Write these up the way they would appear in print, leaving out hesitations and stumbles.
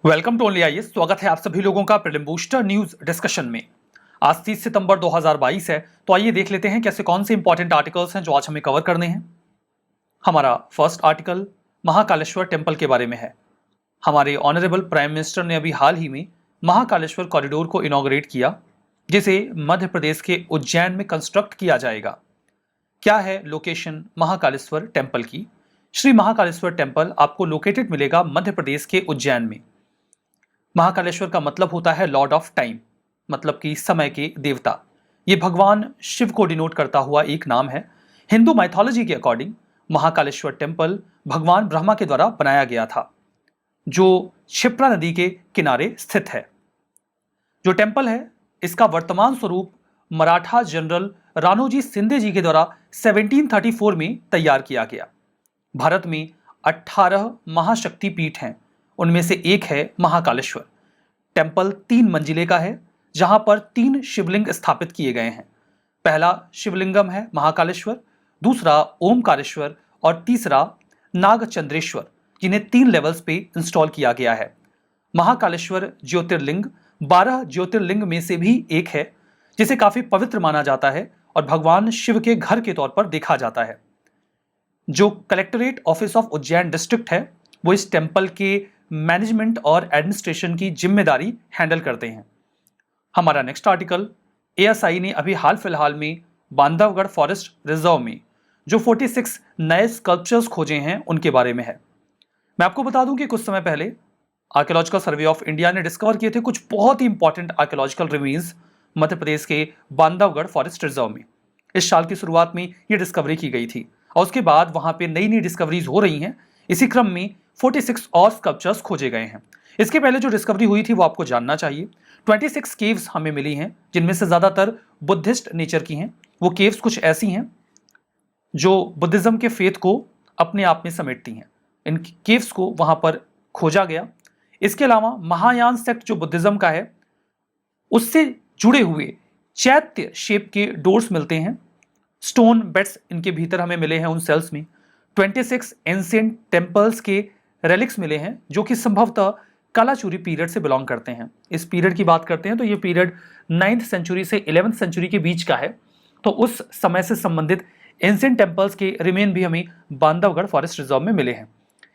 Welcome to only IAS. स्वागत है आप सभी लोगों का प्रीलिम बूस्टर न्यूज डिस्कशन में। आज 30 सितंबर 2022 है, तो आइए देख लेते हैं कैसे कौन से इंपॉर्टेंट आर्टिकल्स हैं जो आज हमें कवर करने हैं। हमारा फर्स्ट आर्टिकल महाकालेश्वर टेम्पल के बारे में है। हमारे ऑनरेबल प्राइम मिनिस्टर ने अभी हाल ही में महाकालेश्वर कॉरिडोर को इनॉग्रेट किया, जिसे मध्य प्रदेश के उज्जैन में कंस्ट्रक्ट किया जाएगा। क्या है लोकेशन महाकालेश्वर टेम्पल की? श्री महाकालेश्वर टेम्पल आपको लोकेटेड मिलेगा मध्य प्रदेश के उज्जैन में। महाकालेश्वर का मतलब होता है लॉर्ड ऑफ टाइम, मतलब कि समय के देवता। ये भगवान शिव को डिनोट करता हुआ एक नाम है। हिंदू माइथोलॉजी के अकॉर्डिंग महाकालेश्वर टेम्पल भगवान ब्रह्मा के द्वारा बनाया गया था, जो क्षिप्रा नदी के किनारे स्थित है। जो टेम्पल है, इसका वर्तमान स्वरूप मराठा जनरल राणोजी शिंदे जी के द्वारा 1734 में तैयार किया गया। भारत में 18 महाशक्ति पीठ हैं, उनमें से एक है महाकालेश्वर। टेम्पल 3 मंजिले का है, जहां पर 3 शिवलिंग स्थापित किए गए हैं। पहला शिवलिंगम है महाकालेश्वर, दूसरा ओमकारेश्वर और तीसरा नागचंद्रेश्वर, जिन्हें 3 लेवल्स पे इंस्टॉल किया गया है। महाकालेश्वर ज्योतिर्लिंग 12 ज्योतिर्लिंग में से भी एक है, जिसे काफी पवित्र माना जाता है और भगवान शिव के घर के तौर पर देखा जाता है। जो collectorate office of Ujjain district है, वो इस टेम्पल के मैनेजमेंट और एडमिनिस्ट्रेशन की जिम्मेदारी हैंडल करते हैं। हमारा नेक्स्ट आर्टिकल एएसआई ने अभी हाल फिलहाल में बांधवगढ़ फॉरेस्ट रिजर्व में जो 46 नए स्कल्पचर्स खोजे हैं उनके बारे में है। मैं आपको बता दूं कि कुछ समय पहले आर्कियोलॉजिकल सर्वे ऑफ इंडिया ने डिस्कवर किए थे कुछ बहुत ही important archaeological remains Madhya Pradesh के बांधवगढ़ फॉरेस्ट रिजर्व में। इस साल की शुरुआत में ये डिस्कवरी की गई थी और उसके बाद वहां पे नई नई डिस्कवरीज हो रही हैं। इसी क्रम में 46 और स्कल्पचर्स खोजे गए हैं। इसके पहले जो डिस्कवरी हुई थी वो आपको जानना चाहिए। 26 केव्स हमें मिली हैं, जिनमें से ज्यादातर बुद्धिस्ट नेचर की हैं। वो केव्स कुछ ऐसी हैं जो बुद्धिज्म के फेथ को अपने आप में समेटती हैं। इन केव्स को वहां पर खोजा गया। इसके अलावा महायान सेक्ट जो बुद्धिज्म का है, उससे जुड़े हुए चैत्य शेप के डोर्स मिलते हैं। स्टोन बेड्स इनके भीतर हमें मिले हैं उन सेल्स में। 26 एंशिएंट टेम्पल्स के रेलिक्स मिले हैं, जो कि संभवतः कालाचूरी पीरियड से बिलोंग करते हैं। इस पीरियड की बात करते हैं तो ये पीरियड 9th सेंचुरी से 11th सेंचुरी के बीच का है। तो उस समय से संबंधित एंशिएंट टेम्पल्स के रिमेन भी हमें बांधवगढ़ फॉरेस्ट रिजर्व में मिले हैं।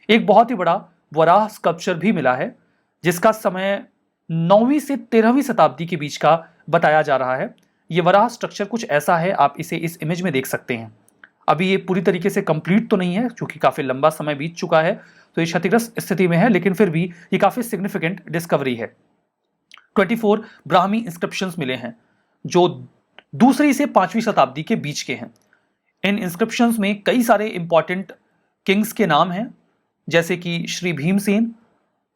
एक बहुत ही बड़ा वराह स्कल्पचर भी मिला है, जिसका समय 9वीं से 13वीं शताब्दी के बीच का बताया जा रहा है। ये वराह स्ट्रक्चर कुछ ऐसा है, आप इसे इस इमेज में देख सकते हैं। अभी ये पूरी तरीके से कंप्लीट तो नहीं है, क्योंकि काफी लंबा समय बीत चुका है, तो ये क्षतिग्रस्त स्थिति में है, लेकिन फिर भी ये काफी सिग्निफिकेंट डिस्कवरी है। 24 ब्राह्मी इंस्क्रिप्शंस मिले हैं, जो 2री से 5वीं शताब्दी के बीच के हैं। इन इंस्क्रिप्शंस में कई सारे इंपॉर्टेंट किंग्स के नाम हैं, जैसे कि श्री भीमसेन,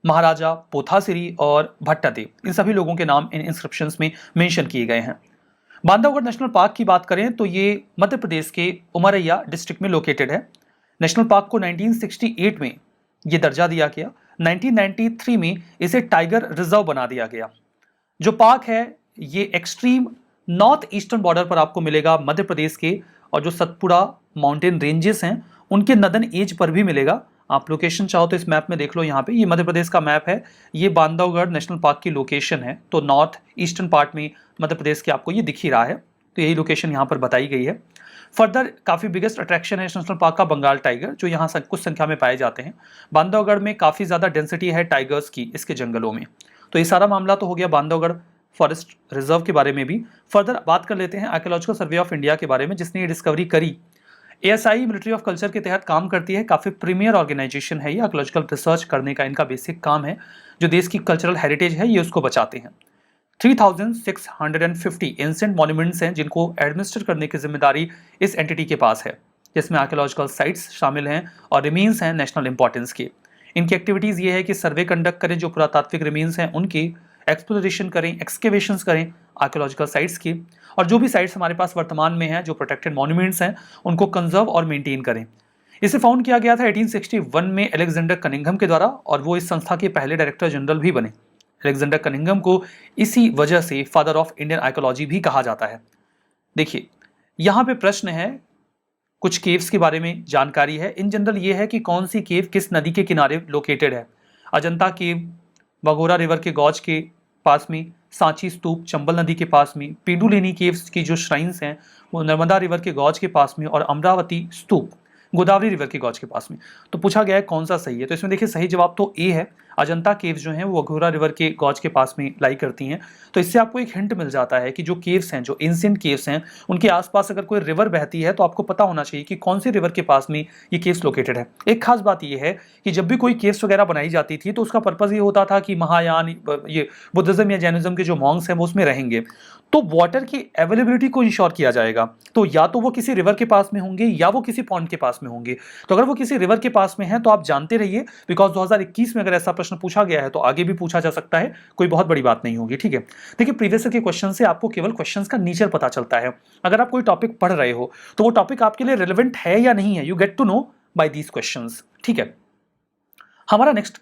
महाराजा पोथासिरी और भट्टादेव। इन सभी लोगों के नाम इन इंस्क्रिप्शंस में मेंशन किए गए हैं। बांधवगढ़ नेशनल पार्क की बात करें तो ये मध्य प्रदेश के उमरैया डिस्ट्रिक्ट में लोकेटेड है। नेशनल पार्क को 1968 में ये दर्जा दिया गया। 1993 में इसे टाइगर रिजर्व बना दिया गया। जो पार्क है ये एक्सट्रीम नॉर्थ ईस्टर्न बॉर्डर पर आपको मिलेगा मध्य प्रदेश के, और जो सतपुड़ा माउंटेन रेंजेस हैं उनके नदन एज पर भी मिलेगा। आप लोकेशन चाहो तो इस मैप में देख लो, यहाँ पे ये मध्य प्रदेश का मैप है। ये बांधवगढ़ नेशनल पार्क की लोकेशन है, तो नॉर्थ ईस्टर्न पार्ट में मध्य प्रदेश के आपको ये दिख ही रहा है। तो यही लोकेशन यहाँ पर बताई गई है। फर्दर काफ़ी बिगेस्ट अट्रैक्शन है नेशनल पार्क का बंगाल टाइगर, जो यहाँ कुछ संख्या में पाए जाते हैं। बांधवगढ़ में काफ़ी ज़्यादा डेंसिटी है टाइगर्स की इसके जंगलों में। तो ये सारा मामला तो हो गया बांधवगढ़ फॉरेस्ट रिजर्व के बारे में भी। फर्दर बात कर लेते हैं आर्कियोलॉजिकल सर्वे ऑफ इंडिया के बारे में, जिसने ये डिस्कवरी करी। एएसआई मिलिट्री ऑफ कल्चर के तहत काम करती है। काफ़ी प्रीमियर ऑर्गेनाइजेशन है ये। आर्कियोलॉजिकल रिसर्च करने का इनका बेसिक काम है। जो देश की कल्चरल हेरिटेज है ये उसको बचाते हैं। 3650 एंशिएंट मॉन्यूमेंट्स हैं, जिनको एडमिनिस्टर करने की जिम्मेदारी इस एंटिटी के पास है, जिसमें आर्कियोलॉजिकल साइट्स शामिल हैं और रिमेन्स हैं नेशनल इंपॉर्टेंस के। इनकी एक्टिविटीज़ ये है कि सर्वे कंडक्ट करें, जो पुरातात्विक रिमेन्स हैं उनकी एक्सप्लोरेशन करें, एक्सकेवेशंस करें आर्कियोलॉजिकल साइट्स की, और जो भी साइट्स हमारे पास वर्तमान में हैं जो प्रोटेक्टेड मॉन्यूमेंट्स हैं उनको कंजर्व और मेंटेन करें। इसे फाउंड किया गया था 1861 में अलेक्जेंडर कनिंघम के द्वारा, और वो इस संस्था के पहले डायरेक्टर जनरल भी बने। अलेक्जेंडर कनिंघम को इसी वजह से फादर ऑफ इंडियन आर्कियोलॉजी भी कहा जाता है। देखिए, यहाँ पे प्रश्न है, कुछ केव्स के बारे में जानकारी है। इन जनरल ये है कि कौन सी केव किस नदी के किनारे लोकेटेड है। अजंता केव वाघोरा रिवर के गॉज के पास में, सांची स्तूप चंबल नदी के पास में, पेंडुलेनी केव्स की जो श्राइन्स हैं वो नर्मदा रिवर के गॉज के पास में, और अमरावती स्तूप गोदावरी रिवर के गॉज के पास में। तो पूछा गया है कौन सा सही है, तो इसमें देखिए सही जवाब तो ए है। अजंता केव्स जो हैं वो वाघोरा रिवर के गॉज के पास में लाई करती हैं। तो इससे आपको एक हिंट मिल जाता है कि जो केव्स हैं, जो एंशिएंट केव्स हैं, उनके आसपास अगर कोई रिवर बहती है तो आपको पता होना चाहिए कि कौन सी रिवर के पास में ये केव्स लोकेटेड है। एक खास बात ये है कि जब भी कोई केव्स वगैरह बनाई जाती थी तो उसका पर्पज ये होता था कि महायान, ये बुद्धिज्म या जैनिज्म के जो मॉन्क्स हैं वो उसमें रहेंगे, तो वाटर की अवेलेबिलिटी को इंश्योर किया जाएगा। तो या तो वो किसी रिवर के पास में होंगे या वो किसी पॉन्ड के पास में होंगे। तो अगर वो किसी रिवर के पास में है तो आप जानते रहिए, बिकॉज 2021 में अगर ऐसा प्रश्न पूछा गया है तो आगे भी पूछा जा सकता है, कोई बहुत बड़ी बात नहीं होगी। ठीक है, देखिए प्रीवियस के क्वेश्चन से आपको केवल क्वेश्चन का नेचर पता चलता है। अगर आप कोई टॉपिक पढ़ रहे हो तो वो टॉपिक आपके लिए रिलेवेंट है या नहीं है, you get to know by these question. ठीक है, हमारा नेक्स्ट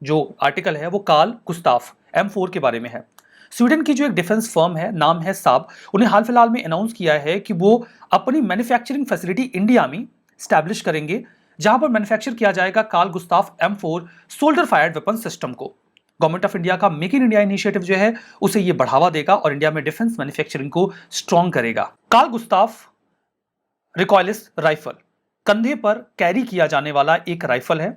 जो आर्टिकल है वो कार्ल गुस्ताफ M4 के बारे में है। स्वीडन की जो एक डिफेंस फर्म है, नाम है साब, उन्हें हाल फिलहाल में अनाउंस किया है कि वो अपनी मैन्युफैक्चरिंग फैसिलिटी इंडिया में स्टैब्लिश करेंगे, जहां पर मैन्युफैक्चर किया जाएगा Carl Gustaf M4 shoulder fired weapon system को। गवर्नमेंट ऑफ इंडिया का मेक इन इंडिया इनिशिएटिव जो है उसे ये बढ़ावा देगा और इंडिया में डिफेंस मैन्युफैक्चरिंग को स्ट्रॉन्ग करेगा। कार्ल गुस्ताफ रिकॉयलिस राइफल कंधे पर कैरी किया जाने वाला एक राइफल है,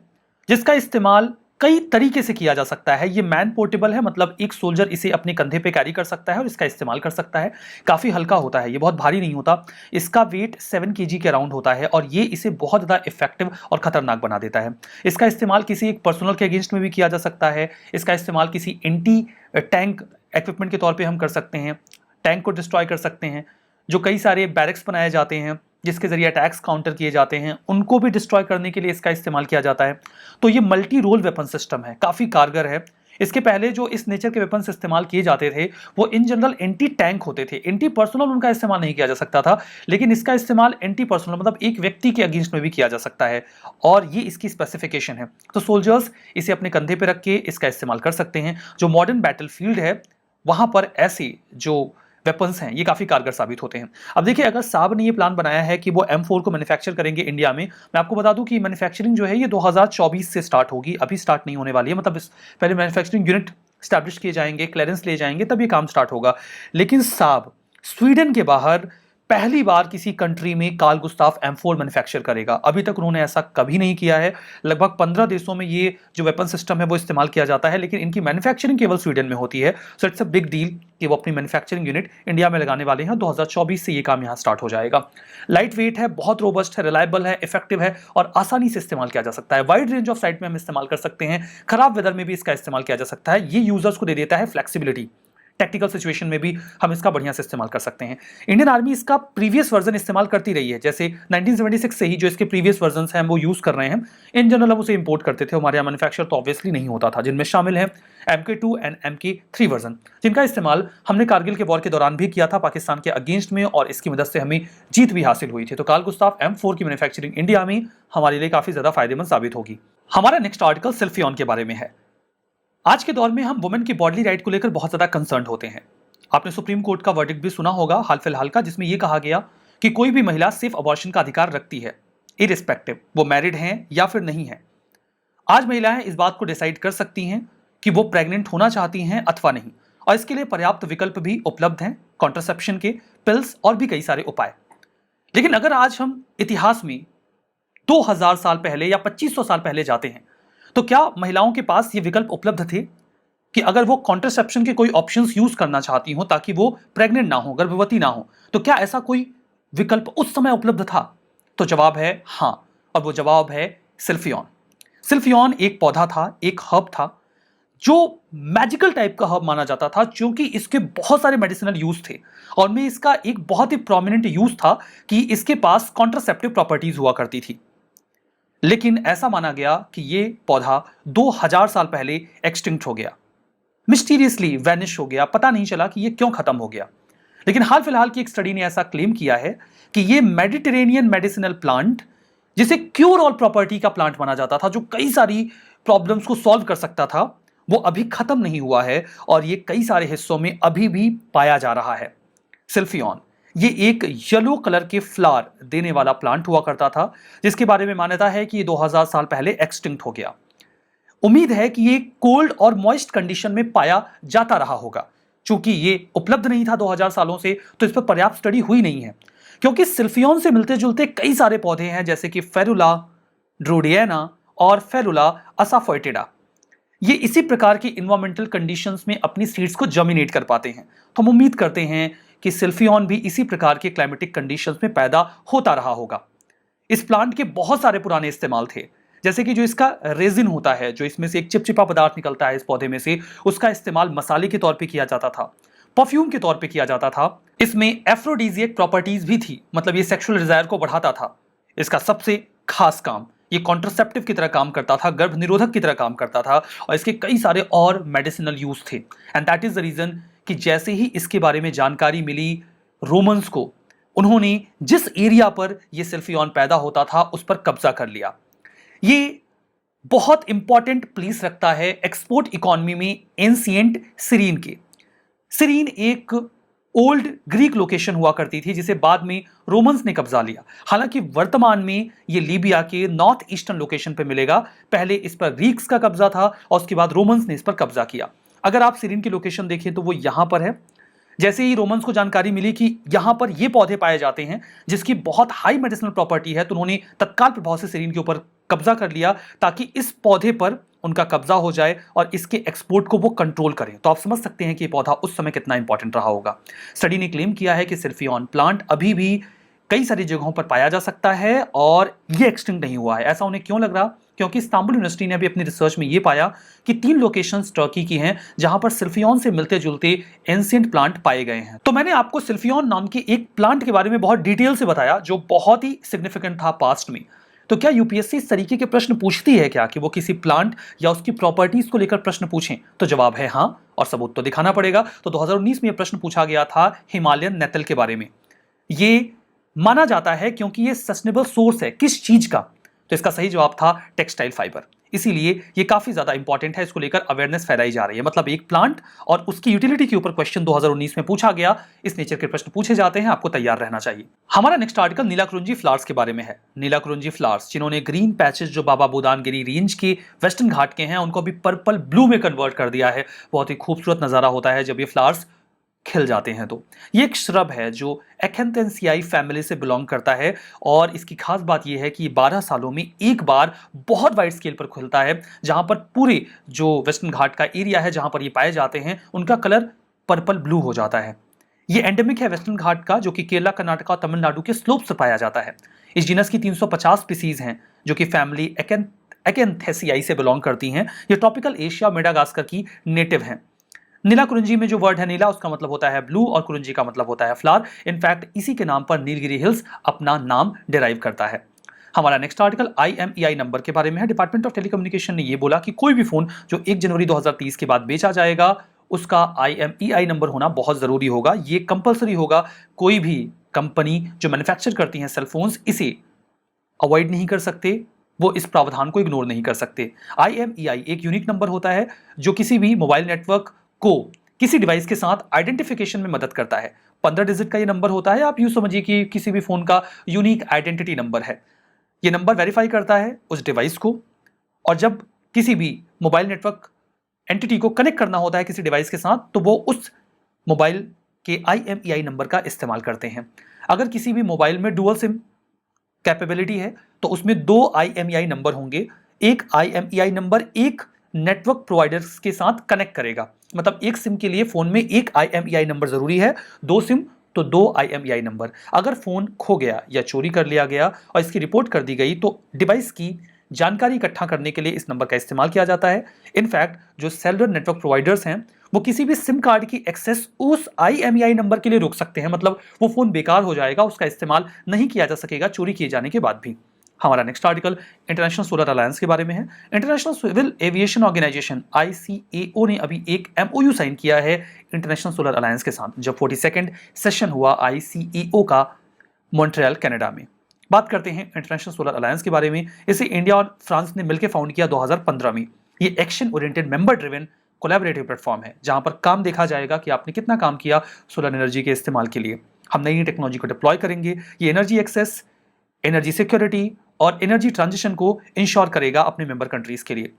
जिसका इस्तेमाल कई तरीके से किया जा सकता है। ये मैन पोर्टेबल है, मतलब एक सोल्जर इसे अपने कंधे पे कैरी कर सकता है और इसका इस्तेमाल कर सकता है। काफ़ी हल्का होता है, ये बहुत भारी नहीं होता। इसका वेट 7 kg के अराउंड होता है और ये इसे बहुत ज़्यादा इफेक्टिव और खतरनाक बना देता है। इसका इस्तेमाल किसी एक पर्सनल के अगेंस्ट में भी किया जा सकता है। इसका इस्तेमाल किसी एंटी टैंक इक्विपमेंट के तौर पर हम कर सकते हैं, टैंक को डिस्ट्रॉय कर सकते हैं। जो कई सारे बैरक्स बनाए जाते हैं जिसके जरिए अटैक्स काउंटर किए जाते हैं, उनको भी डिस्ट्रॉय करने के लिए इसका इस्तेमाल किया जाता है। तो ये मल्टी रोल वेपन सिस्टम है, काफ़ी कारगर है। इसके पहले जो इस नेचर के वेपन्स इस्तेमाल किए जाते थे वो इन जनरल एंटी टैंक होते थे, एंटी पर्सनल उनका इस्तेमाल नहीं किया जा सकता था, लेकिन इसका इस्तेमाल एंटी पर्सनल मतलब एक व्यक्ति के अगेंस्ट में भी किया जा सकता है और ये इसकी स्पेसिफिकेशन है। तो सोल्जर्स इसे अपने कंधे पर रख के इसका इस्तेमाल कर सकते हैं। जो मॉडर्न बैटल फील्ड है वहां पर ऐसे जो वेपन्स हैं ये काफ़ी कारगर साबित होते हैं। अब देखिए, अगर साब ने ये प्लान बनाया है कि वो M4 को मैन्युफैक्चर करेंगे इंडिया में, मैं आपको बता दूं कि मैन्युफैक्चरिंग जो है ये 2024 से स्टार्ट होगी, अभी स्टार्ट नहीं होने वाली है। मतलब पहले मैन्युफैक्चरिंग यूनिट स्टैब्लिश किए जाएंगे, क्लियरेंस ले जाएंगे, तब ये काम स्टार्ट होगा। लेकिन साब स्वीडन के बाहर पहली बार किसी कंट्री में कार्ल गुस्ताफ M4 मैन्युफैक्चर करेगा। अभी तक उन्होंने ऐसा कभी नहीं किया है। लगभग 15 देशों में ये जो वेपन सिस्टम है वो इस्तेमाल किया जाता है, लेकिन इनकी मैन्युफैक्चरिंग केवल स्वीडन में होती है। So it's a big deal कि वो अपनी मैन्युफैक्चरिंग यूनिट इंडिया में लगाने वाले हैं। 2024 से ये काम यहाँ स्टार्ट हो जाएगा। लाइट वेट है, बहुत रोबस्ट है, रिलायबल है, इफेक्टिव है और आसानी से इस्तेमाल किया जा सकता है। वाइड रेंज ऑफ साइट में हम इस्तेमाल कर सकते हैं, खराब वेदर में भी इसका इस्तेमाल किया जा सकता है। ये यूजर्स को दे देता है फ्लेक्सिबिलिटी, टेक्निकल सिचुएशन में भी हम इसका बढ़िया से इस्तेमाल कर सकते हैं। इंडियन आर्मी इसका प्रीवियस वर्जन इस्तेमाल करती रही है, जैसे 1976 से ही जो इसके प्रीवियस वर्जन हैं वो यूज कर रहे हैं। इन जनरल हम उसे इंपोर्ट करते थे, हमारे यहाँ मैन्युफैक्चर तो ऑब्वियसली नहीं होता था, जिनमें शामिल है MK2 एंड MK3 वर्जन, जिनका इस्तेमाल हमने कारगिल के वॉर के दौरान भी किया था पाकिस्तान के अगेंस्ट में, और इसकी मदद से हमें जीत भी हासिल हुई थी। तो कार्ल गुस्ताफ M4 की मैन्युफैक्चरिंग इंडिया में हमारे लिए काफी ज्यादा फायदेमंद साबित होगी। हमारा नेक्स्ट आर्टिकल सिल्फियन के बारे में है। आज के दौर में हम वुमेन की बॉडली राइट को लेकर बहुत ज्यादा कंसर्न होते हैं। आपने सुप्रीम कोर्ट का वर्डिक्ट भी सुना होगा हाल फिलहाल का, जिसमें यह कहा गया कि कोई भी महिला सिर्फ अबॉर्शन का अधिकार रखती है, इरिस्पेक्टिव वो मैरिड हैं या फिर नहीं है। आज महिलाएं इस बात को डिसाइड कर सकती हैं कि वो प्रेग्नेंट होना चाहती हैं अथवा नहीं, और इसके लिए पर्याप्त विकल्प भी उपलब्ध हैं, कॉन्ट्रासेप्शन के, पिल्स और भी कई सारे उपाय। लेकिन अगर आज हम इतिहास में 2000 साल पहले या 2500 साल पहले जाते हैं तो क्या महिलाओं के पास ये विकल्प उपलब्ध थे कि अगर वो कॉन्ट्रासेप्शन के कोई ऑप्शंस यूज करना चाहती हो ताकि वो प्रेग्नेंट ना हो, गर्भवती ना हो, तो क्या ऐसा कोई विकल्प उस समय उपलब्ध था? तो जवाब है हाँ, और वो जवाब है सिल्फियन। सिल्फियन एक पौधा था, एक हर्ब था जो मैजिकल टाइप का हर्ब माना जाता था, क्योंकि इसके बहुत सारे मेडिसिनल यूज थे और में इसका एक बहुत ही प्रोमिनेंट यूज था कि इसके पास कॉन्ट्रासेप्टिव प्रॉपर्टीज हुआ करती थी। लेकिन ऐसा माना गया कि ये पौधा 2000 साल पहले एक्सटिंक्ट हो गया, मिस्टीरियसली वैनिश हो गया, पता नहीं चला कि ये क्यों खत्म हो गया। लेकिन हाल फिलहाल की एक स्टडी ने ऐसा क्लेम किया है कि ये मेडिटेरेनियन मेडिसिनल प्लांट, जिसे क्यूर ऑल प्रॉपर्टी का प्लांट माना जाता था, जो कई सारी प्रॉब्लम्स को सॉल्व कर सकता था, वो अभी खत्म नहीं हुआ है और ये कई सारे हिस्सों में अभी भी पाया जा रहा है। सिल्फियन ये एक येलो कलर के फ्लावर देने वाला प्लांट हुआ करता था, जिसके बारे में मान्यता है कि ये 2000 साल पहले एक्सटिंक्ट हो गया। उम्मीद है कि ये कोल्ड और मॉइस्ट कंडीशन में पाया जाता रहा होगा। चूंकि ये उपलब्ध नहीं था 2000 सालों से, तो इस पर पर्याप्त स्टडी हुई नहीं है। क्योंकि सिल्फियन से मिलते जुलते कई सारे पौधे हैं, जैसे कि फेरुला ड्रोडियाना और फेरुला असाफोइटिडा। ये इसी प्रकार की इन्वायरमेंटल कंडीशंस में अपनी सीड्स को जर्मिनेट कर पाते हैं। तो हम उम्मीद करते हैं कि सिल्फियन भी इसी प्रकार के क्लाइमेटिक कंडीशंस में पैदा होता रहा होगा। इस प्लांट के बहुत सारे पुराने इस्तेमाल थे, जैसे कि जो इसका रेजिन होता है, जो इसमें से एक चिपचिपा पदार्थ निकलता है इस पौधे में से, उसका इस्तेमाल मसाले के तौर पे किया जाता था, परफ्यूम के तौर पे किया जाता था। इसमें एफ्रोडीजियक प्रॉपर्टीज भी थी, मतलब ये सेक्सुअल डिजायर को बढ़ाता था। इसका सबसे खास काम, ये कॉन्ट्रासेप्टिव की तरह काम करता था, गर्भ निरोधक की तरह काम करता था, और इसके कई सारे और मेडिसिनल यूज थे। And that is the reason कि जैसे ही इसके बारे में जानकारी मिली रोमन्स को, उन्होंने जिस एरिया पर यह सिल्फियन पैदा होता था उस पर कब्जा कर लिया। ये बहुत इंपॉर्टेंट प्लेस रखता है एक्सपोर्ट इकोनॉमी में एंशिएंट सीरीन के। सीरीन एक ओल्ड ग्रीक लोकेशन हुआ करती थी, जिसे बाद में रोमन्स ने कब्जा लिया। हालांकि वर्तमान में ये लीबिया के नॉर्थ ईस्टर्न लोकेशन पे मिलेगा। पहले इस पर ग्रीक्स का कब्जा था और उसके बाद रोमन्स ने इस पर कब्जा किया। अगर आप सीरीन की लोकेशन देखें तो वो यहां पर है। जैसे ही रोमन्स को जानकारी मिली कि यहां पर ये पौधे पाए जाते हैं जिसकी बहुत हाई मेडिसिनल प्रॉपर्टी है, तो उन्होंने तत्काल प्रभाव से सीरीन के ऊपर कब्जा कर लिया, ताकि इस पौधे पर उनका कब्जा हो जाए और इसके एक्सपोर्ट को वो कंट्रोल करें। तो आप समझ सकते हैं कि ये पौधा उस समय कितना इंपॉर्टेंट रहा होगा। स्टडी ने क्लेम किया है कि सिल्फियन प्लांट अभी भी कई सारी जगहों पर पाया जा सकता है और ये एक्सटिंक्ट नहीं हुआ है। ऐसा उन्हें क्यों लग रहा? क्योंकि इस्तांबुल यूनिवर्सिटी ने अभी अपनी रिसर्च में ये पाया कि 3 लोकेशंस टर्की की हैं जहां पर सिल्फियन से मिलते जुलते एंशिएंट प्लांट पाए गए हैं। तो मैंने आपको सिल्फियन नाम के एक प्लांट के बारे में बहुत डिटेल से बताया, जो बहुत ही सिग्निफिकेंट था पास्ट में। तो क्या यूपीएससी इस तरीके के प्रश्न पूछती है क्या कि वो किसी प्लांट या उसकी प्रॉपर्टीज को लेकर प्रश्न पूछें? तो जवाब है हाँ, और सबूत तो दिखाना पड़ेगा। तो 2019 में यह प्रश्न पूछा गया था हिमालयन नेतल के बारे में। ये माना जाता है क्योंकि ये सस्टेनेबल सोर्स है किस चीज का? तो इसका सही जवाब था टेक्सटाइल फाइबर। इसीलिए ये काफी ज्यादा इंपॉर्टेंट है, इसको लेकर अवेयरनेस फैलाई जा रही है। मतलब एक प्लांट और उसकी यूटिलिटी के ऊपर क्वेश्चन 2019 में पूछा गया, इस नेचर के प्रश्न पूछे जाते हैं, आपको तैयार रहना चाहिए। हमारा नेक्स्ट आर्टिकल नीलाकुरुंजी फ्लावर्स के बारे में है। नीलाकुरुंजी फ्लावर्स जिन्होंने ग्रीन पैचेस जो बाबा बुदानगिरी रेंज के वेस्टर्न घाट के हैं, उनको भी पर्पल ब्लू में कन्वर्ट कर दिया है। बहुत ही खूबसूरत नजारा होता है जब ये फ्लावर्स खिल जाते हैं। तो ये एक श्रब है जो एक्थेंसियाई फैमिली से बिलोंग करता है, और इसकी खास बात यह है कि 12 सालों में एक बार बहुत वाइड स्केल पर खुलता है, जहां पर पूरे जो वेस्टर्न घाट का एरिया है जहां पर ये पाए जाते हैं उनका कलर पर्पल ब्लू हो जाता है। ये एंडेमिक है वेस्टर्न घाट का, जो कि केरला, कर्नाटक और तमिलनाडु के स्लोप से पाया जाता है। इस जीनस की 350 स्पीसीज हैं जो कि फैमिली एक्थेंसियाई से बिलोंग करती हैं। ये ट्रॉपिकल एशिया, मेडागास्कर की नेटिव हैं। नीलाकुरुंजी में जो वर्ड है नीला, उसका मतलब होता है ब्लू, और कुरुंजी का मतलब होता है फ्लावर। इनफैक्ट इसी के नाम पर नीलगिरी हिल्स अपना नाम डिराइव करता है। हमारा नेक्स्ट आर्टिकल IMEI नंबर के बारे में है। डिपार्टमेंट ऑफ टेलीकम्युनिकेशन ने यह बोला कि कोई भी फोन जो 1 जनवरी 2030 के बाद बेचा जाएगा, उसका IMEI नंबर होना बहुत जरूरी होगा। ये कंपलसरी होगा। कोई भी कंपनी जो मैन्युफैक्चर करती है सेलफोन्स, इसे अवॉइड नहीं कर सकते, वो इस प्रावधान को इग्नोर नहीं कर सकते। IMEI एक यूनिक नंबर होता है जो किसी भी मोबाइल नेटवर्क को किसी डिवाइस के साथ आइडेंटिफिकेशन में मदद करता है। 15 डिजिट का ये नंबर होता है। आप यूं समझिए कि किसी भी फोन का यूनिक आइडेंटिटी नंबर है। ये नंबर वेरीफाई करता है उस डिवाइस को, और जब किसी भी मोबाइल नेटवर्क एंटिटी को कनेक्ट करना होता है किसी डिवाइस के साथ, तो वो उस मोबाइल के IMEI नंबर का इस्तेमाल करते हैं। अगर किसी भी मोबाइल में डुअल सिम कैपेबिलिटी है तो उसमें 2 IMEI नंबर होंगे। एक IMEI नंबर एक नेटवर्क प्रोवाइडर्स के साथ कनेक्ट करेगा। मतलब एक सिम के लिए फोन में एक IMEI नंबर जरूरी है, 2 सिम तो 2 IMEI नंबर। अगर फोन खो गया या चोरी कर लिया गया और इसकी रिपोर्ट कर दी गई, तो डिवाइस की जानकारी इकट्ठा करने के लिए इस नंबर का इस्तेमाल किया जाता है। इनफैक्ट जो सेलुलर नेटवर्क प्रोवाइडर्स हैं, वो किसी भी सिम कार्ड की एक्सेस उस IMEI नंबर के लिए रोक सकते हैं। मतलब वो फोन बेकार हो जाएगा, उसका इस्तेमाल नहीं किया जा सकेगा चोरी किए जाने के बाद भी। हमारा next article international solar alliance के बारे में है। International civil aviation organisation ICAO ने अभी एक MOU साइन किया है इंटरनेशनल सोलर अलायंस के साथ, जब 42nd सेशन हुआ ICAO का मॉन्ट्रियल, कनाडा में। बात करते हैं इंटरनेशनल सोलर अलायंस के बारे में। इसे इंडिया और फ्रांस ने मिलकर फाउंड किया 2015 में। ये action oriented member driven collaborative platform है, जहां पर काम देखा जाएगा कि आपने कितना काम किया सोलर एनर्जी के इस्तेमाल के लिए। हम नई टेक्नोलॉजी को डिप्लॉय करेंगे। ये एनर्जी एक्सेस, एनर्जी सिक्योरिटी और एनर्जी ट्रांजिशन को इंश्योर करेगा अपने मेंबर कंट्रीज के लिए।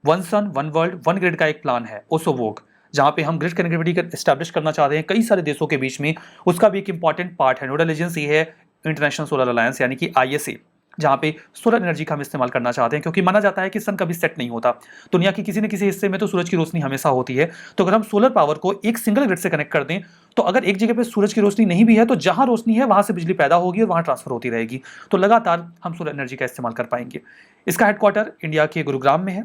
One sun one world one grid का एक प्लान है ओसोवोग, जहां पे हम ग्रिड कनेक्टिविटी एस्टैब्लिश करना चाहते हैं कई सारे देशों के बीच में। उसका भी एक इंपॉर्टेंट पार्ट है, नोडल एजेंसी है इंटरनेशनल सोलर अलायंस यानी कि ISA, जहां पे सोलर एनर्जी का हम इस्तेमाल करना चाहते हैं, क्योंकि माना जाता है कि सन कभी सेट नहीं होता। दुनिया के किसी न किसी हिस्से में तो सूरज की रोशनी हमेशा होती है। तो अगर हम सोलर पावर को एक सिंगल ग्रिड से कनेक्ट कर दें, तो अगर एक जगह पे सूरज की रोशनी नहीं भी है तो जहां रोशनी है वहां से बिजली पैदा होगी और वहां ट्रांसफर होती रहेगी। तो लगातार हम सोलर एनर्जी का इस्तेमाल कर पाएंगे। इसका हेडक्वार्टर इंडिया के गुरुग्राम में है।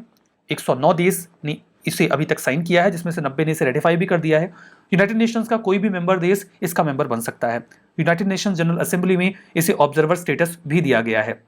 109 देश ने इसे अभी तक साइन किया है, जिसमें से 90 ने इसे रेटिफाई भी कर दिया है। यूनाइटेड नेशंस का कोई भी मेंबर देश इसका मेंबर बन सकता है। यूनाइटेड नेशंस जनरल असेंबली में इसे ऑब्जर्वर स्टेटस भी दिया गया है।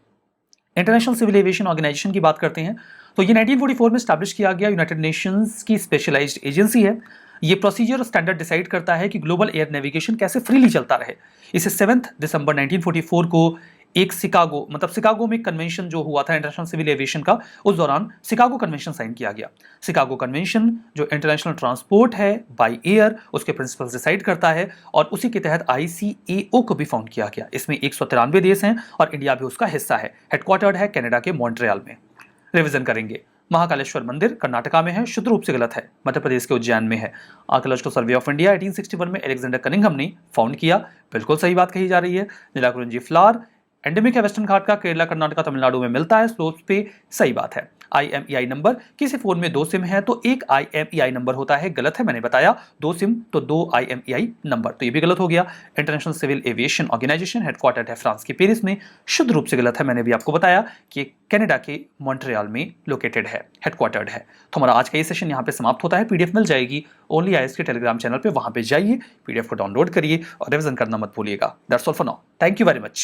इंटरनेशनल सिविल एविएशन ऑर्गेनाइजेशन की बात करते हैं तो ये 1944 में स्टैब्लिश किया गया यूनाइटेड नेशंस की स्पेशलाइज्ड एजेंसी है। ये प्रोसीजर और स्टैंडर्ड डिसाइड करता है कि ग्लोबल एयर नेविगेशन कैसे फ्रीली चलता रहे। इसे 7 दिसंबर 1944 को एक शिकागो में कन्वेंशन जो हुआ था इंटरनेशनल सिविल एविएशन का, उस दौरान शिकागो कन्वेंशन साइन किया गया। शिकागो कन्वेंशन जो इंटरनेशनल ट्रांसपोर्ट है बाय एयर उसके प्रिंसिपल्स डिसाइड करता है और उसी के तहत ICAO को भी फाउंड किया गया। इसमें 193 देश हैं और इंडिया भी उसका हिस्सा है। हेडक्वार्टर्ड है कनाडा के मॉन्ट्रियल में। रिवीजन करेंगे। महाकालेश्वर मंदिर कर्नाटका में है, शुद्ध रूप से गलत है। मध्य प्रदेश के उज्जैन में है। आर्कियोलॉजिकल सर्वे ऑफ इंडिया 1861 में अलेक्जेंडर कनिंघम ने फाउंड किया, बिल्कुल सही बात कही जा रही है। नीलाकुरिंजी फ्लावर एंडेमिक है वेस्टर्न घाट का, केरला कर्नाटका तमिलनाडु में मिलता है, स्लोप्स पे, सही बात है। IMEI नंबर, किसी फोन में 2 सिम है तो एक IMEI नंबर होता है, गलत है, मैंने बताया 2 सिम तो 2 IMEI नंबर, तो ये भी गलत हो गया। International civil aviation organisation headquartered है फ्रांस के पेरिस में, शुद्ध रूप से गलत है, मैंने भी आपको बताया कि कनाडा के मॉन्ट्रियल में लोकेटेड है, हेडक्वार्टर्ड है। तो हमारा आज का ये सेशन यहाँ पे समाप्त होता है। PDF मिल जाएगी ओनली IAS के टेलीग्राम चैनल पे, वहां पे जाइए, PDF को डाउनलोड करिए और रिवीजन करना मत भूलिएगा। That's all for now, thank you very much.